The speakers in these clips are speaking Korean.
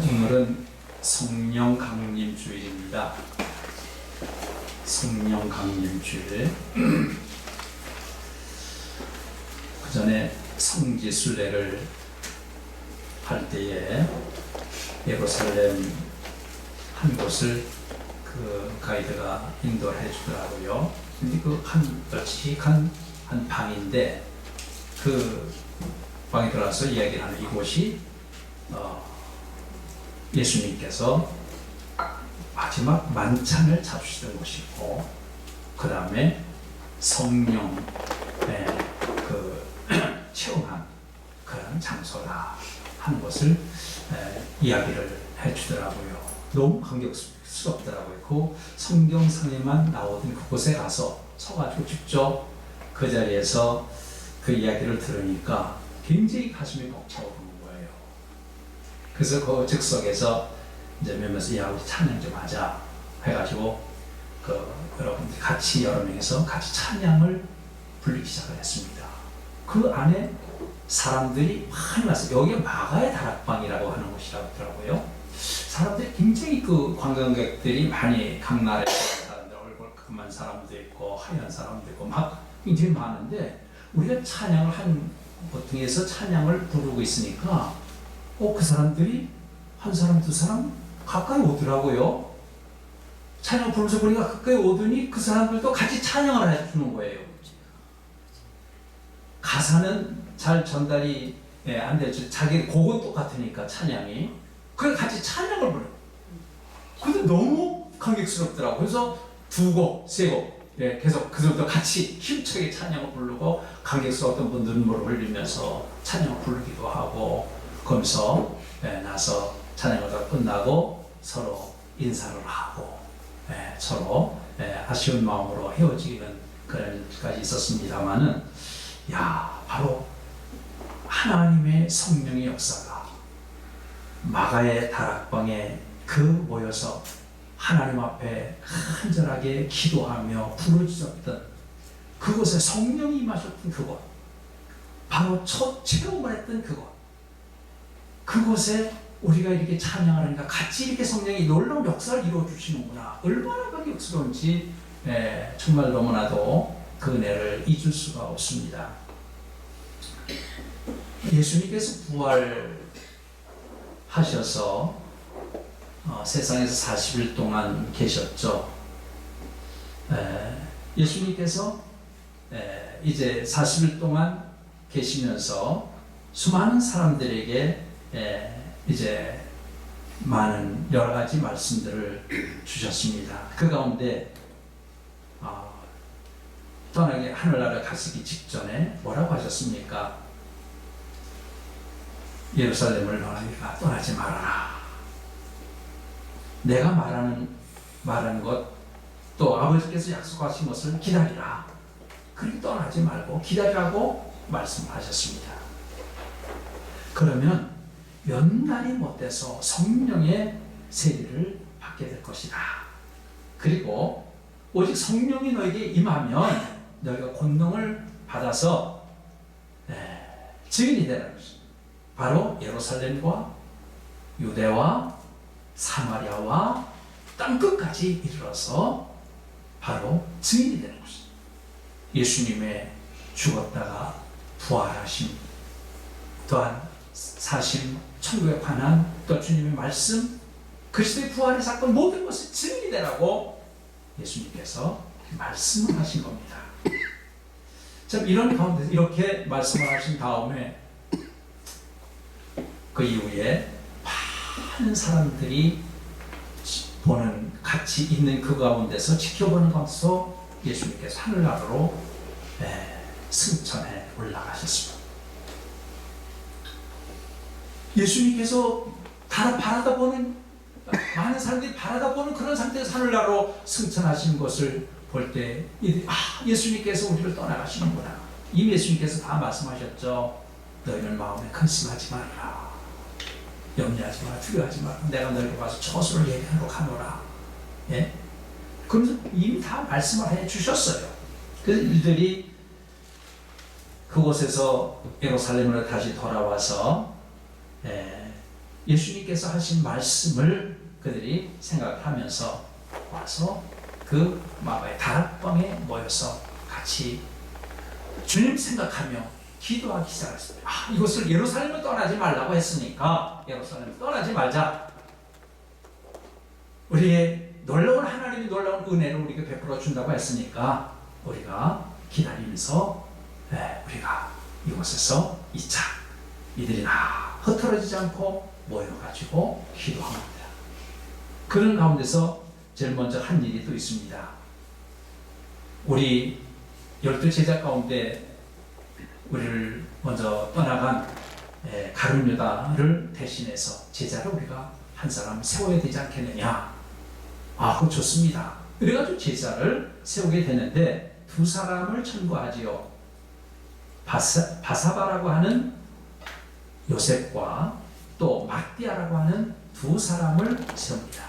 오늘은 성령 강림 주일입니다. 성령 강림 주일. 그 전에 성지 순례를 할 때에 예루살렘 한 곳을 그 가이드가 인도를 해주더라고요. 근데 그 널찍한 한 방인데 그 방에 들어가서 이야기를 하는 이곳이 예수님께서 마지막 만찬을 잡수시던 곳이고, 그 다음에 성령의 그 체험한 그런 장소라 하는 것을 이야기를 해주더라고요. 너무 감격스럽더라고요. 그 성경상에만 나오던 그곳에 가서 서가지고 직접 그 자리에서 그 이야기를 들으니까 굉장히 가슴이 벅차오르는 거예요. 그래서 그 즉석에서 이제 몇몇이 야 우리 찬양 좀 하자 해가지고 그 여러분들 같이 여러 명이서 같이 찬양을 부르기 시작을 했습니다. 그 안에 사람들이 많이 왔어요. 여기가 마가의 다락방이라고 하는 곳이라고 하더라고요. 사람들이 굉장히 그 관광객들이 많이 각 나라에 있는 사람들, 얼굴 금한 사람도 있고 하얀 사람도 있고 막 굉장히 많은데, 우리가 찬양을 한 보통에서 찬양을 부르고 있으니까 그 사람들이 한 사람 두 사람 가까이 오더라고요. 찬양 부르면서 보니까 가까이 오더니 그 사람들도 같이 찬양을 해주는 거예요. 가사는 잘 전달이 안 되죠. 자기 곡은 똑같으니까 찬양이. 그래 같이 찬양을 불러요. 근데 너무 감격스럽더라고요. 그래서 두 곡, 세 곡 계속 그들도 같이 힘차게 찬양을 부르고, 감격스러웠던 분들은 눈물을 흘리면서 찬양을 부르기도 하고, 거기서 나서 찬양을 다 끝나고 서로 인사를 하고 서로 아쉬운 마음으로 헤어지는 그런 일까지 있었습니다만은, 바로 하나님의 성령의 역사가 마가의 다락방에 그 모여서 하나님 앞에 간절하게 기도하며 부르짖었던 그곳에 성령이 임하셨던 그곳, 바로 첫 체험을 했던 그곳에 우리가 이렇게 찬양을 하니까 같이 이렇게 성령이 놀라운 역사를 이루어 주시는구나. 얼마나 감격스러운지 정말 너무나도 그 은혜를 잊을 수가 없습니다. 예수님께서 부활하셔서 세상에서 40일 동안 계셨죠. 예수님께서 이제 40일 동안 계시면서 수많은 사람들에게 이제 많은 여러 가지 말씀들을 주셨습니다. 그 가운데 떠나게 하늘나라 가시기 직전에 뭐라고 하셨습니까? 예루살렘을 너희가 떠나지 말아라. 내가 말하는 것, 또 아버지께서 약속하신 것을 기다리라. 그렇게 떠나지 말고 기다리라고 말씀하셨습니다. 그러면 몇 날이 못 돼서 성령의 세례를 받게 될 것이다. 그리고 오직 성령이 너에게 임하면 너희가 권능을 받아서 증인이 되는 것입니다. 바로 예루살렘과 유대와 사마리아와 땅끝까지 이르러서 바로 증인이 되는 것입니다. 예수님의 죽었다가 부활하심, 또한 사심, 천국에 관한 또 주님의 말씀, 그리스도의 부활의 사건, 모든 것을 증인이 되라고 예수님께서 말씀을 하신 겁니다. 참 이런 가운데서 이렇게 말씀을 하신 다음에 그 이후에 많은 사람들이 보는, 같이 있는 그 가운데서 지켜보는 가운데서 예수님께서 하늘나라로 승천해 올라가셨습니다. 예수님께서 바라다보는, 많은 사람들이 바라다보는 그런 상태에서 하늘나라로 승천하신 것을 볼 때 예수님께서 우리를 떠나가시는구나. 이미 예수님께서 다 말씀하셨죠. 너희는 마음에 근심하지 말라. 염려하지 마라. 두려워하지 마라. 내가 너희에게 와서 처소를 예비하러 가노라. 그러면서 이미 다 말씀을 해주셨어요. 그래서 이들이 그곳에서 예루살렘으로 다시 돌아와서 예수님께서 하신 말씀을 그들이 생각하면서 와서 그 마가의 다락방에 모여서 같이 주님 생각하며 기도하기 시작했습니다. 이것을 예루살렘을 떠나지 말라고 했으니까 예루살렘을 떠나지 말자. 우리의 놀라운 하나님이 놀라운 은혜를 우리에게 베풀어 준다고 했으니까 우리가 기다리면서 우리가 이곳에서 있자. 이들이 다 흩어지지 않고 모여가지고 기도합니다. 그런 가운데서 제일 먼저 한 일이 또 있습니다. 우리 12제자 가운데 우리를 먼저 떠나간 가룟 유다를 대신해서 제자를 우리가 한 사람 세워야 되지 않겠느냐. 그거 좋습니다. 그래가지고 제자를 세우게 되는데 두 사람을 천거하지요. 바사바라고 하는 요셉과 또 막디아라고 하는 두 사람을 세웁니다.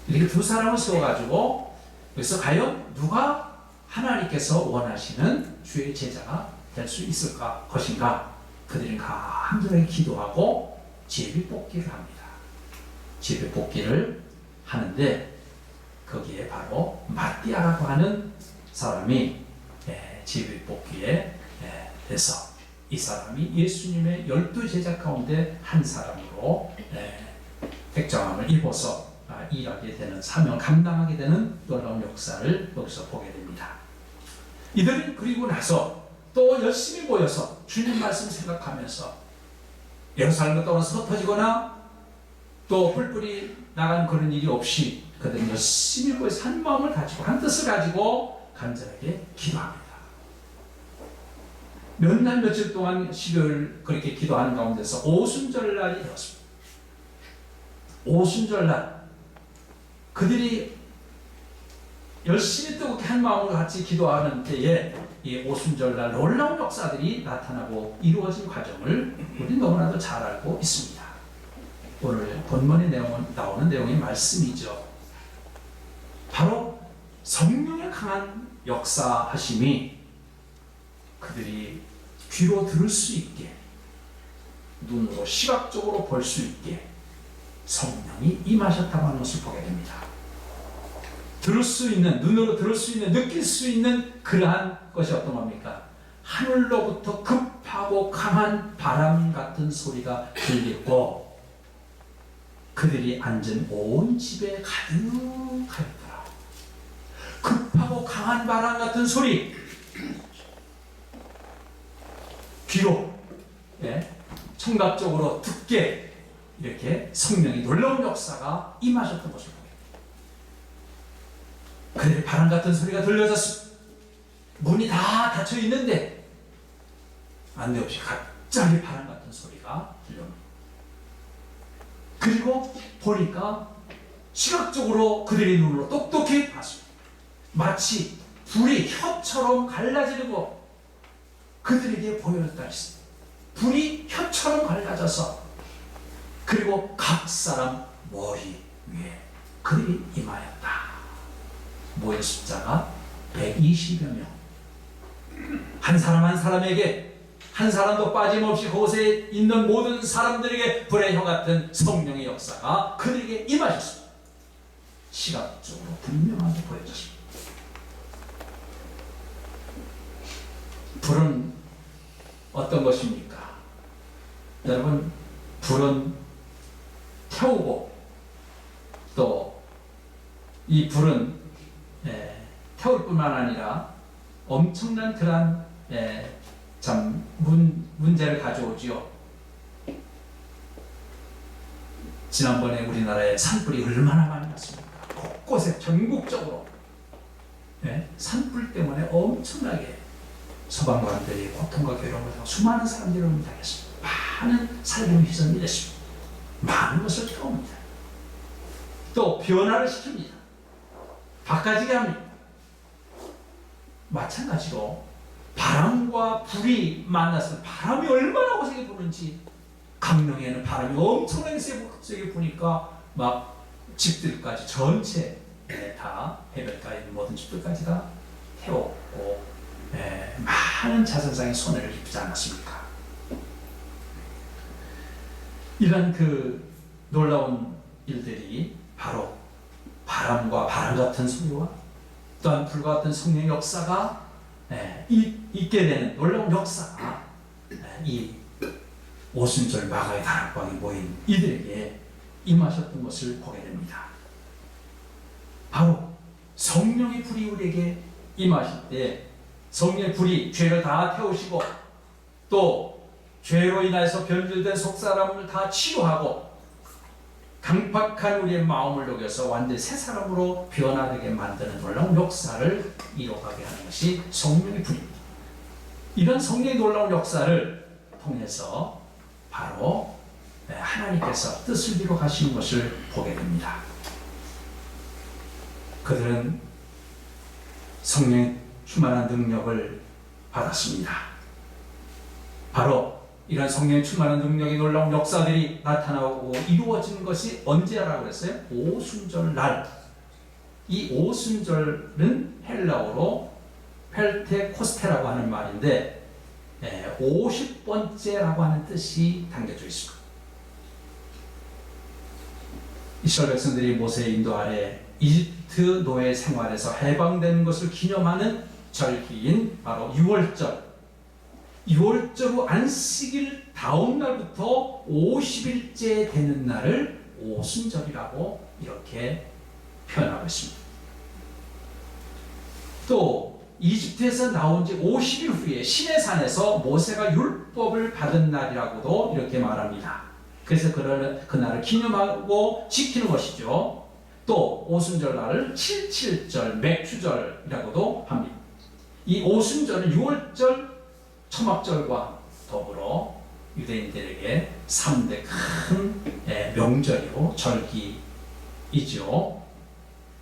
이렇게 두 사람을 세워가지고 그래서 과연 누가 하나님께서 원하시는 주의 제자가 될 수 있을 것인가? 그들은 간절하게 기도하고 제비뽑기를 합니다. 제비뽑기를 하는데 거기에 바로 마띠아라고 하는 사람이 제비뽑기에 돼서 이 사람이 예수님의 12제자 가운데 한 사람으로 택정함을 입어서 일하게 되는, 사명을 감당하게 되는 놀라운 역사를 여기서 보게 됩니다. 이들은 그리고 나서 또 열심히 모여서 주님 말씀 생각하면서 예루살렘을 떠나서 흩어지거나 또 뿔뿔이 나간 그런 일이 없이 그들은 열심히 모여서 한 마음을 가지고 한 뜻을 가지고 간절하게 기도합니다. 몇 날 며칠 동안 12월 그렇게 기도하는 가운데서 오순절날이 되었습니다. 오순절날 그들이 열심히 뜨겁게 한 마음으로 같이 기도하는 때에 이 오순절날 놀라운 역사들이 나타나고 이루어진 과정을 우리 너무나도 잘 알고 있습니다. 오늘 본문에 나오는 내용의 말씀이죠. 바로 성령의 강한 역사하심이 그들이 귀로 들을 수 있게, 눈으로 시각적으로 볼 수 있게 성령이 임하셨다고 하는 것을 보게 됩니다. 들을 수 있는, 눈으로 들을 수 있는, 느낄 수 있는 그러한 것이 어떤 겁니까? 하늘로부터 급하고 강한 바람 같은 소리가 들리고 그들이 앉은 온 집에 가득하였더라. 급하고 강한 바람 같은 소리, 귀로 청각적으로 듣게 이렇게 성령의 놀라운 역사가 임하셨던 것을 보게 됩니다. 그들의 바람 같은 소리가 들려졌습니다. 문이 다 닫혀 있는데 안데없이 갑자기 바람 같은 소리가 들려옵니다. 그리고 보니까 시각적으로 그들의 눈으로 똑똑히 봤습니다. 마치 불이 혀처럼 갈라지고 그들에게 보였다 했습니다. 불이 혀처럼 갈라져서 그리고 각 사람 머리 위에 그들이 임하였다. 모인 숫자가 120여 명. 한 사람 한 사람에게, 한 사람도 빠짐없이 그곳에 있는 모든 사람들에게 불의 혀 같은 성령의 역사가 그들에게 임하셨습니다. 시각적으로 분명하게 보여졌습니다. 불은 어떤 것입니까? 여러분, 불은 태우고 또 이 불은 태울 뿐만 아니라 엄청난 그러한 참 문제를 가져오지요. 지난번에 우리나라에 산불이 얼마나 많이 났습니까? 곳곳에 전국적으로 산불 때문에 엄청나게 소방관들이 고통과 괴로움을 하고 수많은 사람들이 당했습니다. 많은 살림이 휘성이 됐습니다. 많은 것을 태웁니다. 또 변화를 시킵니다. 바꿔지게 합니다. 마찬가지로 바람과 불이 만나서 바람이 얼마나 거세게 부는지, 강릉에는 바람이 엄청나게 세게 부니까 막 집들까지 전체 다 해변가에 있는 모든 집들까지 다 태웠고 많은 자선상의 손해를 입지 않았습니까? 이런 그 놀라운 일들이 바로 바람과 바람 같은 소리와 또한 불과 같은 성령의 역사가 있게 되는 놀라운 역사가 이 오순절 마가의 다락방에 모인 이들에게 임하셨던 것을 보게 됩니다. 바로 성령의 불이 우리에게 임하실 때 성령의 불이 죄를 다 태우시고 또 죄로 인해서 변질된 속사람을 다 치유하고 강팍한 우리의 마음을 녹여서 완전히 새 사람으로 변화되게 만드는 놀라운 역사를 이뤄가게 하는 것이 성령의 불입니다. 이런 성령의 놀라운 역사를 통해서 바로 하나님께서 뜻을 이루어 가시는 것을 보게 됩니다. 그들은 성령의 충만한 능력을 받았습니다. 바로 이런 성령의 충만한 능력의 놀라운 역사들이 나타나고 이루어지는 것이 언제라고 그랬어요? 오순절 날. 이 오순절은 헬라어로 펠테코스테라고 하는 말인데 50번째라고 하는 뜻이 담겨져 있습니다. 이스라엘 백성들이 모세의 인도 아래 이집트 노예 생활에서 해방되는 것을 기념하는 절기인 바로 6월절. 6월절 안식일 다음 날부터 50일째 되는 날을 오순절이라고 이렇게 표현하고 있습니다. 또 이집트에서 나온 지 50일 후에 시내산에서 모세가 율법을 받은 날이라고도 이렇게 말합니다. 그래서 그날을 기념하고 지키는 것이죠. 또 오순절 날을 77절, 맥주절이라고도 합니다. 이 오순절은 6월절 초막절과 더불어 유대인들에게 3대 큰 명절이고 절기이죠.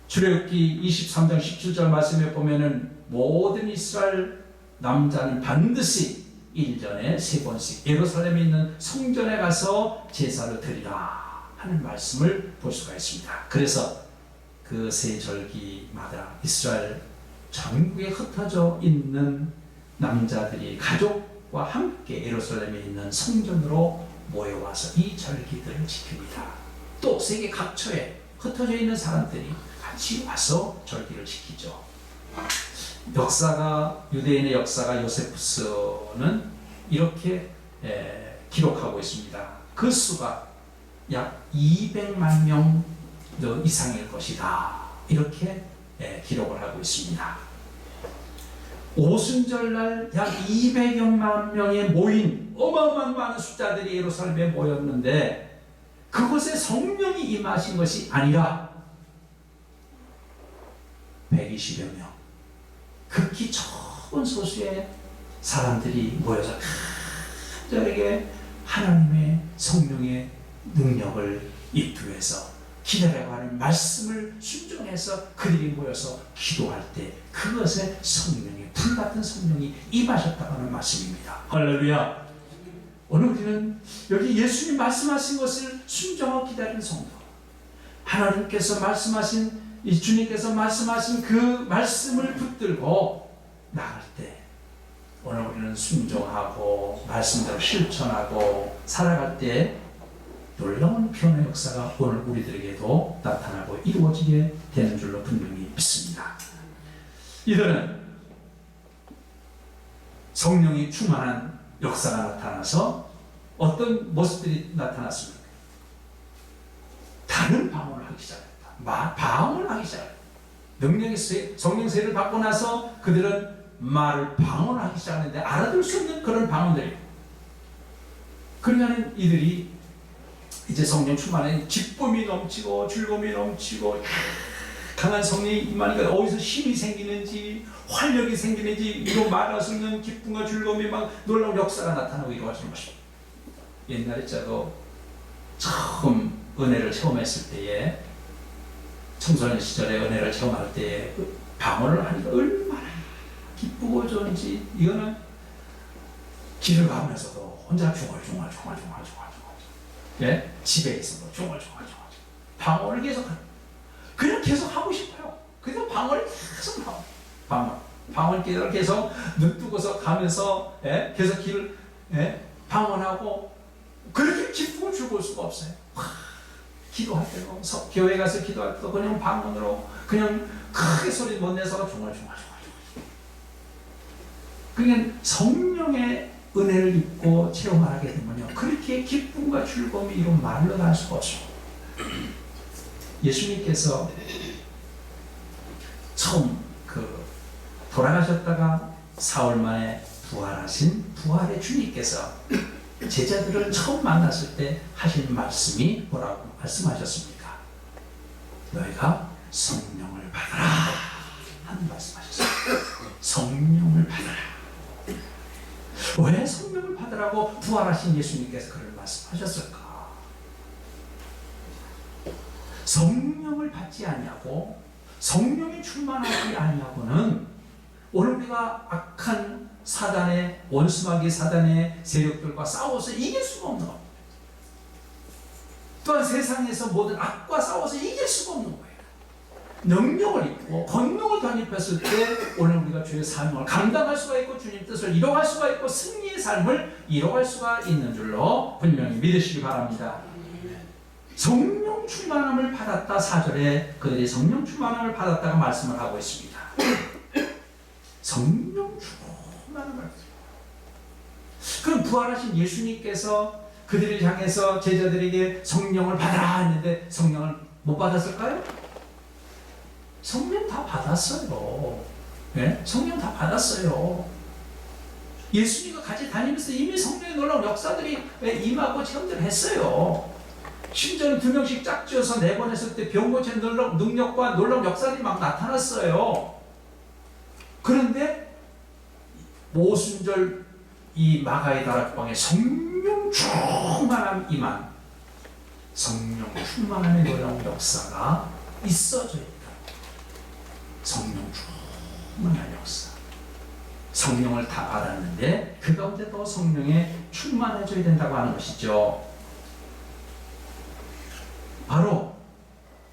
출애굽기 23장 17절 말씀에 보면은 모든 이스라엘 남자는 반드시 1년에 3번씩 예루살렘에 있는 성전에 가서 제사를 드리라 하는 말씀을 볼 수가 있습니다. 그래서 그 세 절기마다 이스라엘 전국에 흩어져 있는 남자들이 가족과 함께 예루살렘에 있는 성전으로 모여와서 이 절기들을 지킵니다. 또 세계 각처에 흩어져 있는 사람들이 같이 와서 절기를 지키죠. 역사가 유대인의 역사가 요세푸스는 이렇게 기록하고 있습니다. 그 수가 약 200만 명 이상일 것이다. 이렇게 기록을 하고 있습니다. 오순절날 약 200여만 명의 모인 어마어마한 많은 숫자들이 예루살렘에 모였는데 그곳에 성령이 임하신 것이 아니라 120여 명 극히 적은 소수의 사람들이 모여서 간절하게 하나님의 성령의 능력을 입투해서 기다려가는 말씀을 순종해서 그들이 모여서 기도할 때 그것에 성령의 불같은 성령이 임하셨다고 하는 말씀입니다. 할렐루야. 오늘 우리는 여기 예수님 말씀하신 것을 순종하고 기다리는 성도, 하나님께서 말씀하신 이 주님께서 말씀하신 그 말씀을 붙들고 나갈 때 오늘 우리는 순종하고 말씀대로 실천하고 살아갈 때 놀라운 변화의 역사가 오늘 우리들에게도 나타나고 이루어지게 되는 줄로 분명히 믿습니다. 이들은 성령이 충만한 역사가 나타나서 어떤 모습들이 나타났습니까? 다른 방언을 하기 시작했다. 방언을 하기 시작했다. 능력의 성령 세례를 받고 나서 그들은 말을 방언을 하기 시작하는데 알아들 수 없는 그런 방언들이에요. 그러니까 이들이 이제 성령 충만한 기쁨이 넘치고 즐거움이 넘치고 강한 성령이 임하니까 어디서 힘이 생기는지 활력이 생기는지 이거 말할 수 없는 기쁨과 즐거움이 막 놀라운 역사가 나타나고 이루어지는 것입니다. 옛날에 저도 처음 은혜를 체험했을 때에 청소년 시절에 은혜를 체험할 때에 방언을 하니까 얼마나 기쁘고 좋은지 이거는 길을 가면서도 혼자 중얼중얼 집에 있어도 중얼 방언을 계속 하는 그냥 계속 하고 싶어요. 그래서 방언을 계속 하고 방언 계속 눈 뜨고서 가면서 계속 길을 방언하고 그렇게 기쁘고 즐거워 볼 수가 없어요. 기도할 때도, 교회 가서 기도할 때도 그냥 방문으로 그냥 크게 소리 못 내서 중얼중얼. 그러니까 성령의 은혜를 입고 체험을 하게 되면요, 그렇게 기쁨과 즐거움이 이런 말로 할 수가 없어요. 예수님께서 처음 돌아가셨다가 사흘 만에 부활하신 부활의 주님께서 제자들을 처음 만났을 때 하신 말씀이 뭐라고 말씀하셨습니까? 너희가 성령을 받아라 하는 말씀하셨어요. 성령을 받아라. 왜 성령을 받으라고 부활하신 예수님께서 그를 말씀하셨을까? 성령을 받지 아니하고 성령이 충만하지 아니하고는 오늘 우리가 악한 사단의 원수마귀 사단의 세력들과 싸워서 이길 수가 없는 겁니다. 또한 세상에서 모든 악과 싸워서 이길 수가 없는 거예요. 능력을 입고 권능을 덧입혔을 때 오늘 우리가 주의 사명을 감당할 수가 있고 주님 뜻을 이뤄갈 수가 있고 승리의 삶을 이뤄갈 수가 있는 줄로 분명히 믿으시기 바랍니다. 성령 충만함을 받았다. 4절에 그들이 성령 충만함을 받았다가 말씀을 하고 있습니다. 성령 충만함을 받았다. 그럼 부활하신 예수님께서 그들을 향해서 제자들에게 성령을 받아라 했는데 성령을 못 받았을까요? 성령 다 받았어요. 네? 성령 다 받았어요. 예수님과 같이 다니면서 이미 성령의 놀라운 역사들이 임하고 체험들을 했어요. 심지어는 2명씩 짝지어서 내보냈을 때 병 고치는 능력과 놀라운 역사들이 막 나타났어요. 그런데 모순절 이 마가의 다락방에 성령 충만함 임한 성령 충만함의 놀라운 역사가 있어져 있다. 성령 충만한 역사. 성령을 다 받았는데 그 가운데 또 성령에 충만해져야 된다고 하는 것이죠. 바로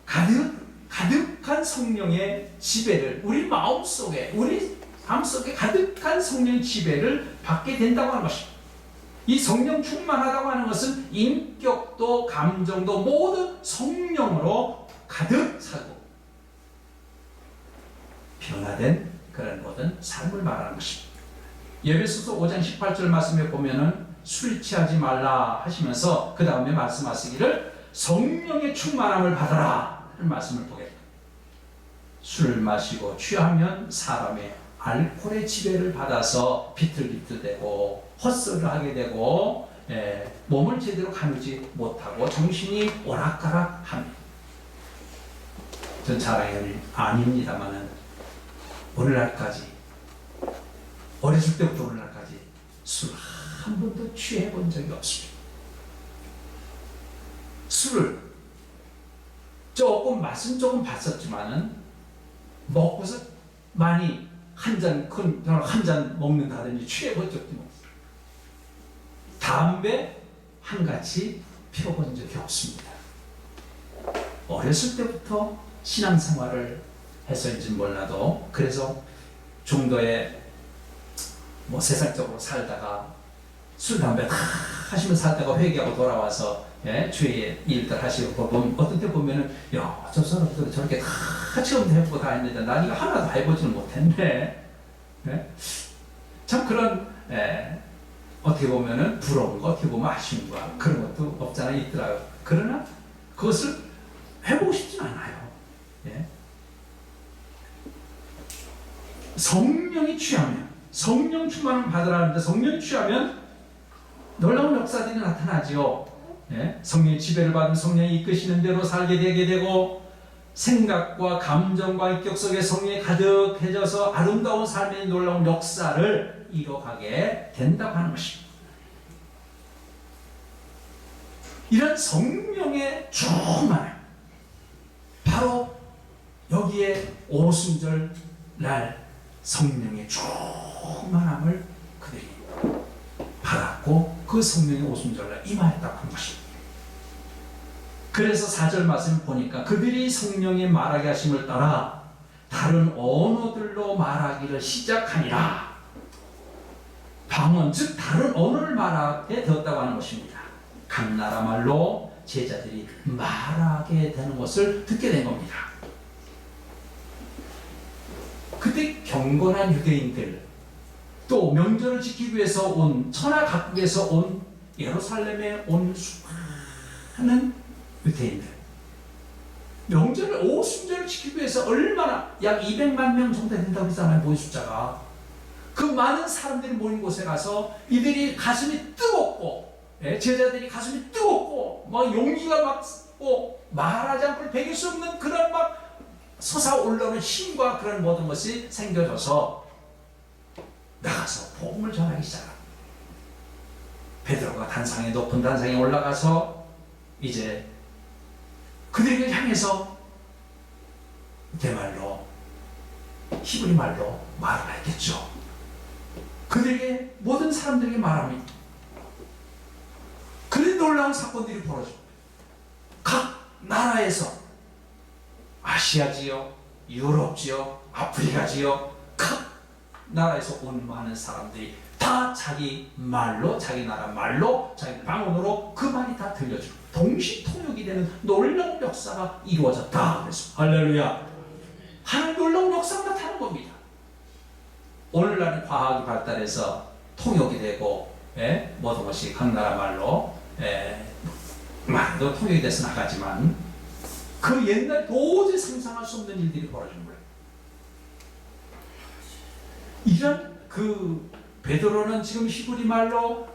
가득한 성령의 지배를 우리 마음속에 가득한 성령의 지배를 받게 된다고 하는 것입니다. 이 성령 충만하다고 하는 것은 인격도 감정도 모두 성령으로 가득 차고 변화된 그런 모든 삶을 말하는 것입니다. 에베소서 5장 18절 말씀에 보면은 술 취하지 말라 하시면서 그 다음에 말씀하시기를 성령의 충만함을 받아라 하는 말씀을 보게 됩니다. 술을 마시고 취하면 사람의 알코올의 지배를 받아서 비틀비틀대고 헛소리를 하게 되고 몸을 제대로 가누지 못하고 정신이 오락가락합니다. 전 자랑이 아닙니다만은 오늘날까지 어렸을 때부터 오늘날까지 술 한 번도 취해 본 적이 없습니다. 술을 조금 맛은 조금 봤었지만은 먹고서 많이 한 잔 먹는다든지 취해 본 적도 없습니다. 담배 한같이 피워본 적이 없습니다. 어렸을 때부터 신앙생활을 해서인지 몰라도 그래서 중도에 세상적으로 살다가 술 담배 하시면서 살다가 회개하고 돌아와서 주의 일들 하시고 어떤 때 보면은 야, 저 사람들 저렇게 다 체험도 해보고 다 했는데 난 이거 하나도 해보지는 못했네. 참 그런 어떻게 보면은 부러운 거, 어떻게 보면 아쉬운 거 그런 것도 없잖아 있더라고요. 그러나 그것을 해보고 싶진 않아요. 성령이 취하면 성령 충만을 받으라는데 성령이 취하면 놀라운 역사들이 나타나지요. 성령의 지배를 받은 성령이 이끄시는 대로 살게 되게 되고 생각과 감정과 인격 속에 성령이 가득해져서 아름다운 삶의 놀라운 역사를 이뤄가게 된다고 하는 것입니다. 이런 성령의 충만함 바로 여기에 오순절 날 성령의 충만함을 그들이 받았고 그 성령의 오순절날 임하였다고 한 것입니다. 그래서 4절 말씀 보니까 그들이 성령의 말하게 하심을 따라 다른 언어들로 말하기를 시작하니라. 방언 즉 다른 언어를 말하게 되었다고 하는 것입니다. 각 나라 말로 제자들이 말하게 되는 것을 듣게 된 겁니다. 그때 경건한 유대인들, 또 명절을 지키기 위해서 온 천하 각국에서 온 예루살렘에 온 수많은 유대인들, 명절을 오순절을 지키기 위해서 얼마나 약 200만 명 정도 된다고 했잖아요. 모인 숫자가. 그 많은 사람들이 모인 곳에 가서 이들이 가슴이 뜨겁고, 제자들이 가슴이 뜨겁고 막 용기가 막 말하지 않고 배길 수 없는 그런 막 솟아올라오는 힘과 그런 모든 것이 생겨져서 나가서 복음을 전하기 시작합니다. 베드로가 높은 단상에 올라가서 이제 그들을 향해서 대말로 히브리 말로 말을 했겠죠. 그들에게 모든 사람들에게 말합니다. 그런 놀라운 사건들이 벌어집니다. 각 나라에서 아시아 지역, 유럽 지역, 아프리카 지역 각 나라에서 온 많은 사람들이 다 자기 말로, 자기 나라 말로, 자기 방언으로 그 말이 다 들려주고 동시 통역이 되는 놀라운 역사가 이루어졌다. 그래서 할렐루야. 하나님 놀라운 역사가 나타나는 겁니다. 오늘날 과학이 발달해서 통역이 되고 모든 것이 각 나라 말로 말도 통역이 돼서 나가지만 그 옛날 도저히 상상할 수 없는 일들이 벌어진 거예요. 이런 베드로는 지금 히브리 말로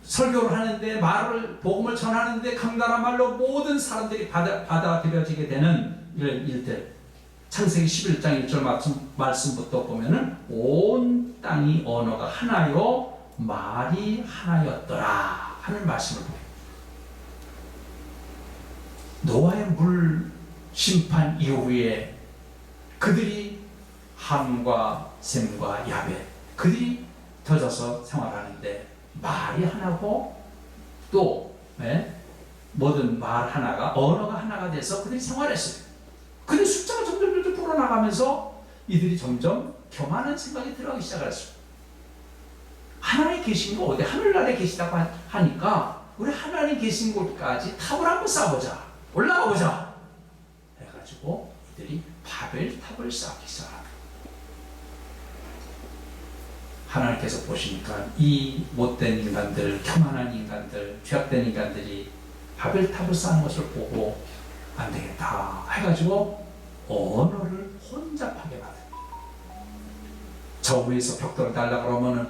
설교를 하는데 복음을 전하는데 각 나라 말로 모든 사람들이 받아들여지게 되는 이런 일들. 창세기 11장 1절 말씀부터 보면은 온 땅이 언어가 하나요 말이 하나였더라 하는 말씀을 보여요. 노아의 물 심판 이후에 그들이 함과 셈과 야벳 그들이 터져서 생활하는데 말이 하나고 또 모든 말 하나가 언어가 하나가 돼서 그들이 생활했어요. 근데 숫자가 점점 불어나가면서 이들이 점점 교만한 생각이 들어가기 시작했어요. 하나님 계신 거 어디 하늘나라에 계시다고 하니까 우리 하나님 계신 곳까지 탑을 한번 쌓아보자, 올라가 보자 해가지고 이들이 바벨탑을 쌓기 시작합니다. 하나님께서 보시니까 이 못된 인간들, 교만한 인간들, 죄악된 인간들이 바벨탑을 쌓는 것을 보고 안 되겠다 해가지고 언어를 혼잡하게 만듭니다. 저 위에서 벽돌을 달라고 그러면은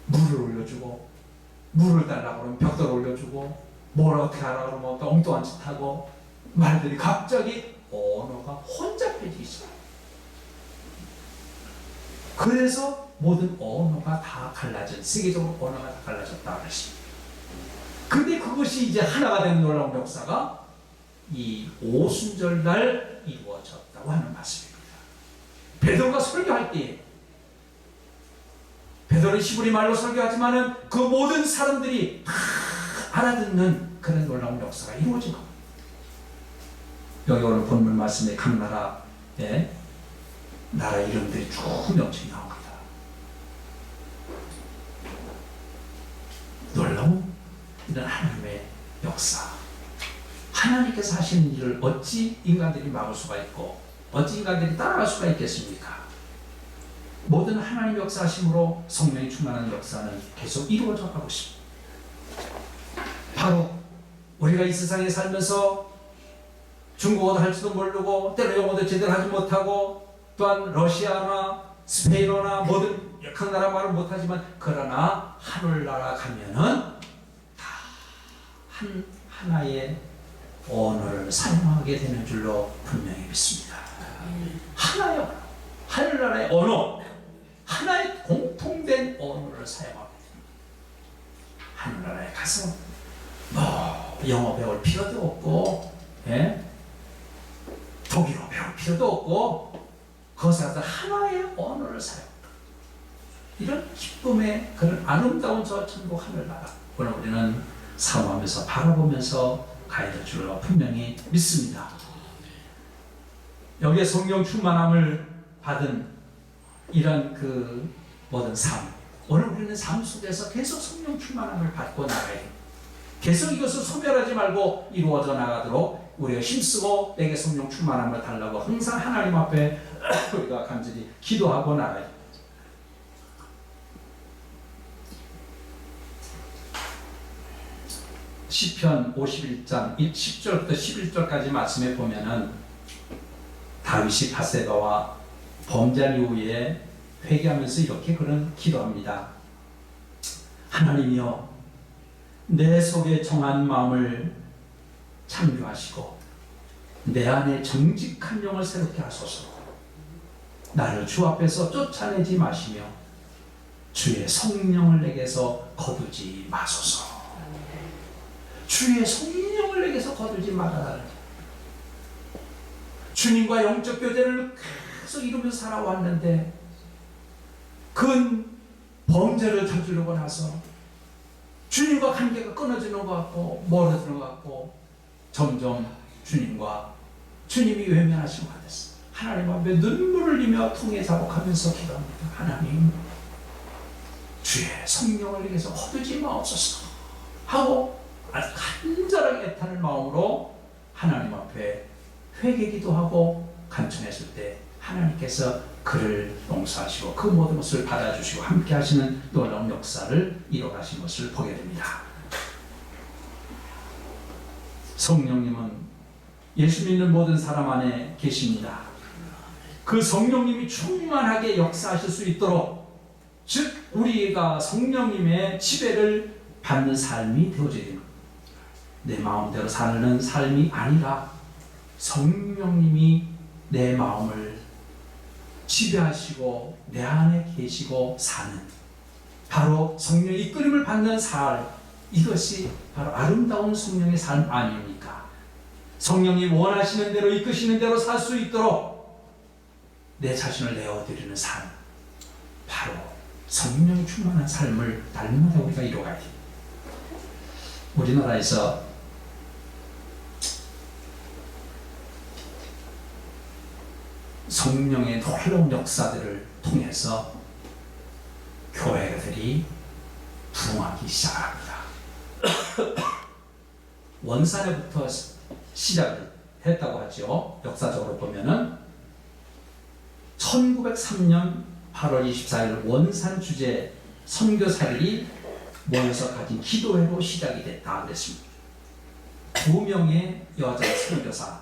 물을 올려주고, 물을 달라고 그러면 벽돌을 올려주고, 뭘 어떻게 하라고 그러면 또 엉뚱한 짓 하고, 말들이 갑자기 언어가 혼잡해지기 시작합니다. 그래서 모든 언어가 다 갈라진, 세계적으로 언어가 다 갈라졌다고 했습니다. 근데 그것이 이제 하나가 되는 놀라운 역사가 이 오순절날 이루어졌다고 하는 말씀입니다. 베드로가 설교할 때 베드로는 히브리 말로 설교하지만은 그 모든 사람들이 다 알아듣는 그런 놀라운 역사가 이루어진 겁니다. 여기 오늘 본문 말씀에 각 나라의 나라 이름들이 쭉 명칭이 나옵니다. 놀라운 이런 하나님의 역사. 하나님께서 하시는 일을 어찌 인간들이 막을 수가 있고 어찌 인간들이 따라갈 수가 있겠습니까? 모든 하나님 역사하심으로 성령이 충만한 역사는 계속 이루어져 가고 있습니다. 바로 우리가 이 세상에 살면서 중국어도 할지도 모르고 때로 영어도 제대로 하지 못하고 또한 러시아나 스페인어나 모든 각 나라 말을 못하지만 그러나 하늘나라 가면은 다 하나의 언어를 사용하게 되는 줄로 분명히 믿습니다. 하나요. 하늘나라의 언어, 하나의 공통된 언어를 사용하게 됩니다. 하늘나라에 가서 영어 배울 필요도 없고, 독일어 배울 필요도 없고, 거기서 가서 하나의 언어를 사용합니다. 이런 기쁨의 그런 아름다운 저 천국 하늘나라, 오늘 우리는 사모하면서 바라보면서 가야 될 줄로 분명히 믿습니다. 여기에 성령 충만함을 받은 이런 그 모든 삶, 오늘 우리는 삶 속에서 계속 성령 충만함을 받고 나가야 됩니다. 계속 이것을 소멸하지 말고 이루어져 나가도록 우리가 힘쓰고 내게 성령 충만함을 달라고 항상 하나님 앞에 우리가 간절히 기도하고 나가야 됩니다. 시편 51장 10절부터 11절까지 말씀에 보면은 다윗이 밧세바와 범죄한 이후에 회개하면서 이렇게 그런 기도합니다. 하나님이여, 내 속에 정한 마음을 창조하시고 내 안에 정직한 영을 새롭게 하소서. 나를 주 앞에서 쫓아내지 마시며 주의 성령을 내게서 거두지 마소서. 주의 성령을 내게서 거두지 말아라. 주님과 영적 교제를 계속 이루면서 살아왔는데 큰 범죄를 저지르고 나서 주님과 관계가 끊어지는 것 같고 멀어지는 것 같고 점점 주님이 외면하신 것 같았어요. 하나님 앞에 눈물을 흘리며 통해 자복하면서 기도합니다. 하나님, 주의 성령을 내게서 거두지 마옵소서 하고 간절하게 애타는 마음으로 하나님 앞에 회개 기도하고 간청했을 때 하나님께서 그를 용서하시고 그 모든 것을 받아주시고 함께 하시는 놀라운 역사를 이뤄가신 것을 보게 됩니다. 성령님은 예수 믿는 모든 사람 안에 계십니다. 그 성령님이 충만하게 역사하실 수 있도록, 즉 우리가 성령님의 지배를 받는 삶이 되어져야 됩니다. 내 마음대로 사는 삶이 아니라 성령님이 내 마음을 지배하시고 내 안에 계시고 사는, 바로 성령의 이끌림을 받는 삶, 이것이 바로 아름다운 성령의 삶 아닙니까? 성령이 원하시는 대로 이끄시는 대로 살 수 있도록 내 자신을 내어드리는 삶, 바로 성령이 충만한 삶을 날마다 우리가 이뤄가야 됩니다. 우리나라에서 성령의 놀라운 역사들을 통해서 교회들이 부흥하기 시작합니다. 원산에부터 시작을 했다고 하죠. 역사적으로 보면은 1903년 8월 24일 원산 주재 선교사들이 모여서 가진 기도회로 시작이 됐다 그랬습니다. 2명의 여자 선교사,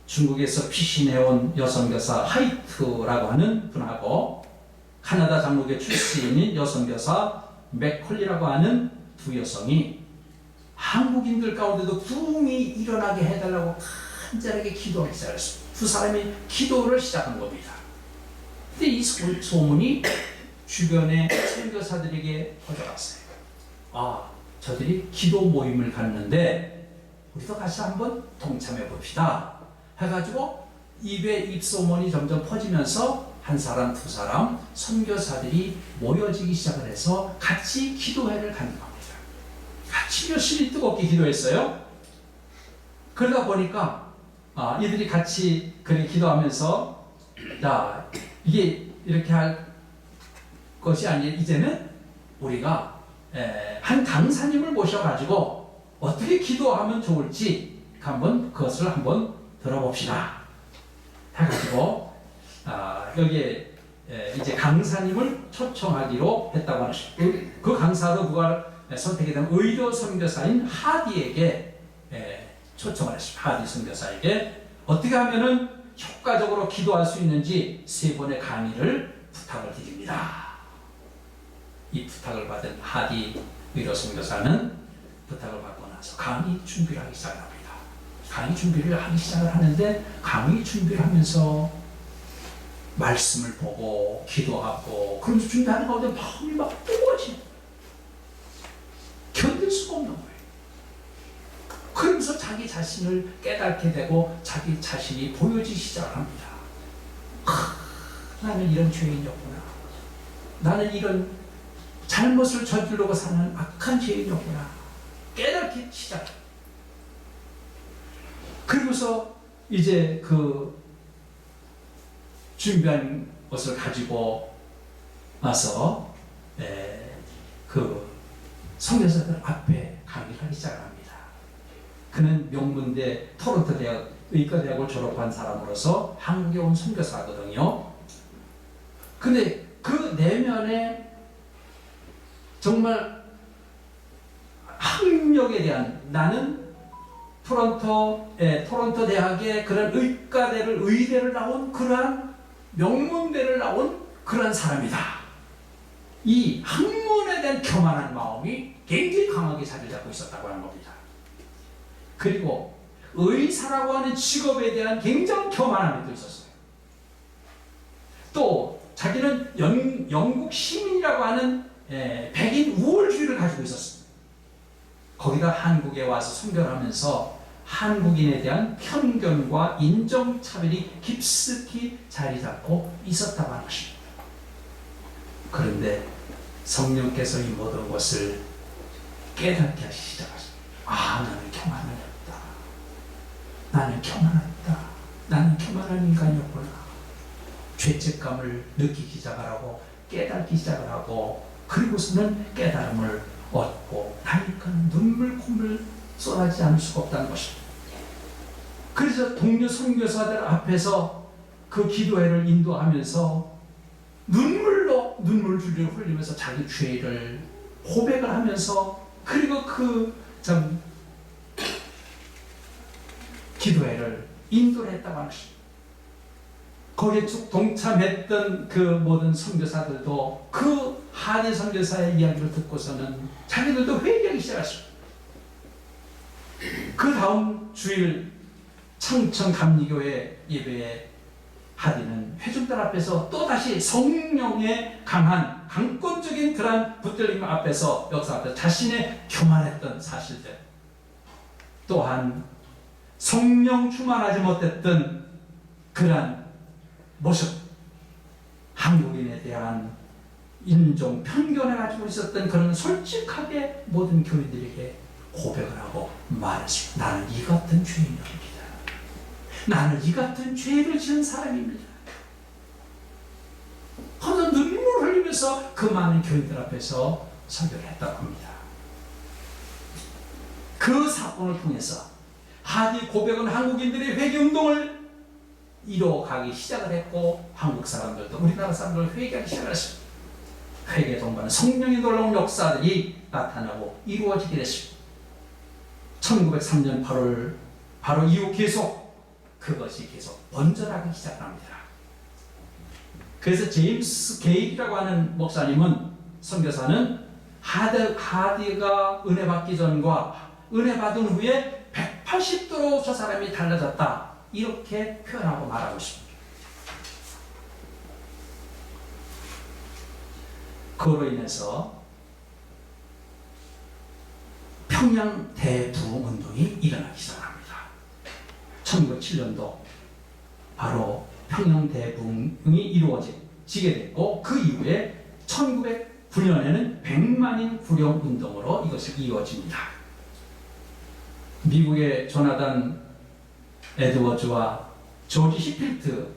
중국에서 피신해온 여선교사 하이트라고 하는 분하고 카나다 장로교 출신인 여선교사 맥콜리라고 하는 두 여성이 한국인들 가운데도 부흥이 일어나게 해달라고 간절하게 기도하기 시작했습니다. 두 사람이 기도를 시작한 겁니다. 근데 이 소문이 주변의 선교사들에게 퍼져갔어요. 아, 저들이 기도 모임을 갖는데 우리도 같이 한번 동참해 봅시다 해가지고 입소문이 점점 퍼지면서 한 사람 두 사람 선교사들이 모여지기 시작을 해서 같이 기도회를 갖는 겁니다. 같이 열심히 뜨겁게 기도했어요. 그러다 보니까 이들이 같이 그렇게 기도하면서, 자, 이게 이렇게 할 것이 아니라 이제는 우리가 한 강사님을 모셔가지고 어떻게 기도하면 좋을지 그것을 한번 들어봅시다 해가지고 여기에 이제 강사님을 초청하기로 했다고 하는 것입니다. 그 강사로 누가 선택이 되면 의료 선교사인 하디에게 초청을 했습니다. 하디 선교사에게 어떻게 하면은 효과적으로 기도할 수 있는지 3번의 강의를 부탁을 드립니다. 이 부탁을 받은 하디 의료 선교사는 부탁을 받고 나서 강의 준비를 하기 시작합니다. 강의 준비를 하기 시작을 하는데 강의 준비를 하면서 말씀을 보고 기도하고 그러면서 준비하는 가운데 마음이 막 뜨거워지는, 견딜 수가 없는 거예요. 그러면서 자기 자신을 깨닫게 되고 자기 자신이 보여지기 시작합니다. 나는 이런 죄인이었구나. 나는 이런 잘못을 저지르고 사는 악한 죄인이었구나. 깨닫기 시작합니다. 그러면서 이제 그 준비한 것을 가지고 나서 그 선교사들 앞에 강의하기 시작합니다. 그는 명문대 토론토 대학 의과대학을 졸업한 사람으로서 한국에 온 선교사거든요. 근데 그 내면에 정말 학력에 대한, 나는 토론토 대학의 그런 의대를 나온 그러한 명문대를 나온 그러한 사람이다. 이 학문에 대한 교만한 마음이 굉장히 강하게 자리 잡고 있었다고 하는 겁니다. 그리고 의사라고 하는 직업에 대한 굉장히 교만함이 또 있었어요. 또 자기는 영국 시민이라고 하는 백인 우월주의를 가지고 있었습니다. 거기다 한국에 와서 선교를 하면서 한국인에 대한 편견과 인종차별이 깊숙이 자리 잡고 있었다고 하는 것입니다. 그런데 성령께서 이 모든 것을 깨닫게 하시기 시작하십니다. 나는 교만하였다. 나는 교만했다. 나는 교만한 인간이었구나. 죄책감을 느끼기 시작을 하고 깨닫기 시작을 하고, 그리고서는 깨달음을 얻고 나니까 눈물 콧물 쏟아지지 않을 수가 없다는 것입니다. 그래서 동료 선교사들 앞에서 그 기도회를 인도하면서 눈물줄을 흘리면서 자기 죄를 고백을 하면서, 그리고 기도회를 인도를 했다고 하는 것입니다. 거기에 쭉 동참했던 그 모든 선교사들도 그 한인 선교사의 이야기를 듣고서는 자기들도 회개하기 시작했습니다. 그 다음 주일 창천 감리교회 예배에 하디는 회중들 앞에서 또다시 성령의 강한 강권적인 그러한 붙들림 앞에서, 역사 앞에서 자신의 교만했던 사실들, 또한 성령 충만하지 못했던 그러한 모습, 한국인에 대한 인종 편견을 가지고 있었던 그런 솔직하게 모든 교인들에게 고백을 하고 말했습니다. 나는 이 같은 죄인입니다. 나는 이 같은 죄를 지은 사람입니다. 하면서 눈물을 흘리면서 그 많은 교인들 앞에서 설교를 했다고 합니다. 그 사건을 통해서 하디 고백은 한국인들의 회개운동을 이뤄가기 시작을 했고, 한국 사람들도 우리나라 사람들 회개하기 시작했습니다. 회개 동반은 성령의 놀라운 역사들이 나타나고 이루어지게 됐습니다. 1903년 8월 바로 이후 그것이 계속 번져나가기 시작합니다. 그래서 제임스 게일이라고 하는 목사님은, 선교사는 하디가 은혜 받기 전과 은혜 받은 후에 180도로 저 사람이 달라졌다, 이렇게 표현하고 말하고 있습니다. 그로 인해서 평양 대부흥 운동이 일어나기 시작합니다. 1907년도 바로 평양 대부흥이 이루어지게 됐고, 그 이후에 1909년에는 100만인 구령 운동으로 이것이 이루어집니다. 미국의 조나단 에드워즈와 조지 히필트,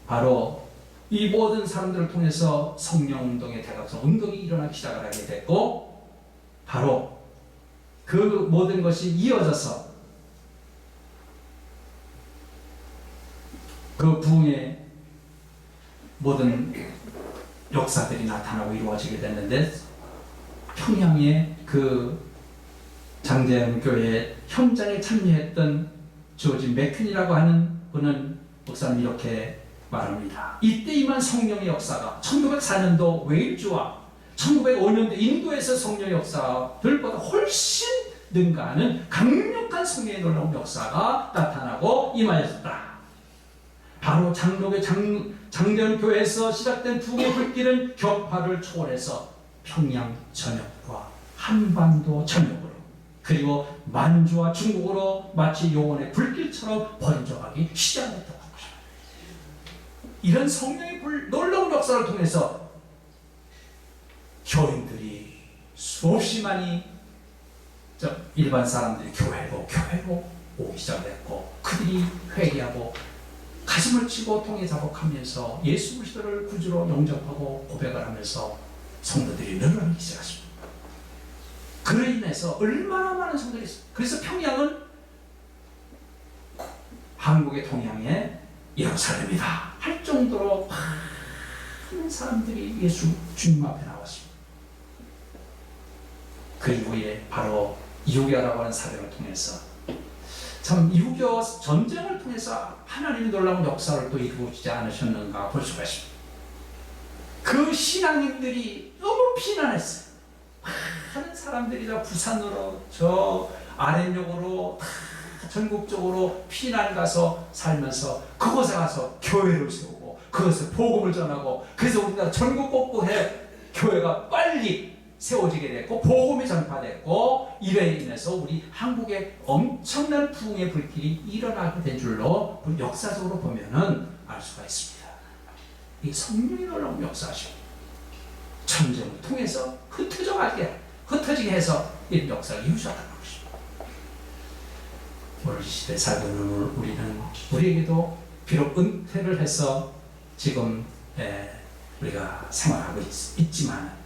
바로 이 모든 사람들을 통해서 성령운동의 대각성 운동이 일어나기 시작을 하게 됐고, 바로 그 모든 것이 이어져서 그 부흥의 모든 역사들이 나타나고 이루어지게 됐는데, 평양의 그 장대현 교회 현장에 참여했던 조지 맥퀸이라고 하는 분은, 목사님 이렇게 말합니다. 이때 임한 성령의 역사가 1904년도 웨일즈와 1905년도 인도에서 성령의 역사들보다 훨씬 능가하는 강력한 성령의 놀라운 역사가 나타나고 임하였다. 바로 장대현 교회에서 시작된 부흥의 불길은 격파를 초월해서 평양 전역과 한반도 전역으로, 그리고 만주와 중국으로 마치 영혼의 불길처럼 번져가기 시작했다는 것입니다. 이런 성령의 놀라운 역사를 통해서 교인들이 수없이 많이, 일반 사람들이 교회로 오기 시작했고, 그들이 회개하고 가슴을 치고 통에 자복하면서 예수 그리스도를 구주로 영접하고 고백을 하면서 성도들이 늘어나기 시작했습니다. 그로 인해서 얼마나 많은 성들이 있어요. 그래서 평양은 한국의 동양의 예루살렘이다 할 정도로 많은 사람들이 예수 주님 앞에 나왔습니다. 그 이후에 바로 이후교라고 하는 사례를 통해서 참 이후교 전쟁을 통해서 하나님이 놀라운 역사를 또 이루어지지 않으셨는가 볼 수가 있습니다. 그 신앙인들이 너무 피난했어요. 많은 사람들이 다 부산으로 저 아랫역으로 다 전국적으로 피난 가서 살면서 그곳에 가서 교회를 세우고 그것에 복음을 전하고 그래서 우리나라 전국 곳곳에 교회가 빨리 세워지게 됐고 복음이 전파됐고 이래 인해서 우리 한국에 엄청난 부흥의 불길이 일어나게 된 줄로 역사적으로 보면은 알 수가 있습니다. 이 성령이 놀라운 역사죠. 전쟁을 통해서 흩어지게 해서 이 역사를 이루셨다는 것입니다. 오늘 이 시대에 살고 있는 우리는 우리에게도 비록 은퇴를 해서 지금 우리가 생활하고 있지만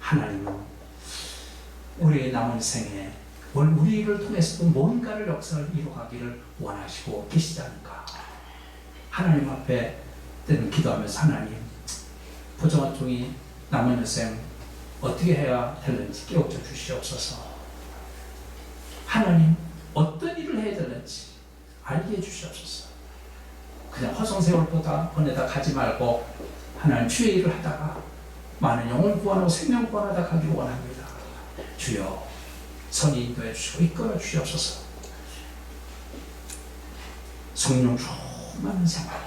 하나님은 우리의 남은 생에 우리를 통해서도 뭔가를 역사를 이루어가기를 원하시고 계시지 않은가. 하나님 앞에 때는 기도하면서 하나님 보정한 종이 남은 여생 어떻게 해야 되는지 깨우쳐 주시옵소서. 하나님 어떤 일을 해야 되는지 알게 해주시옵소서. 그냥 허송세월 보내다 가지 말고 하나님 주의 일을 하다가 많은 영혼 구원하고 생명 구원하다 가기를 원합니다. 주여 선이 인도해 주시고 이끌어 주시옵소서. 성령 충만한 생활,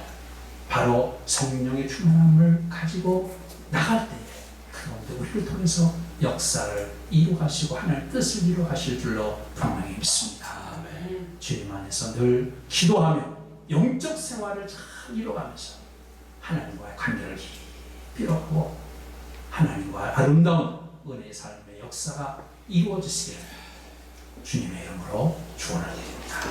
바로 성령의 충만함을 가지고 나갈 때에 그 가운데 우리를 통해서 역사를 이루가시고 하나님의 뜻을 이루가실 줄로 분명히 믿습니다. 아멘. 주님 안에서 늘 기도하며 영적 생활을 잘 이루어가면서 하나님과의 관계를 깊이 하고 하나님과 아름다운 은혜의 삶의 역사가 이루어지시기를 주님의 이름으로 축원을 드립니다.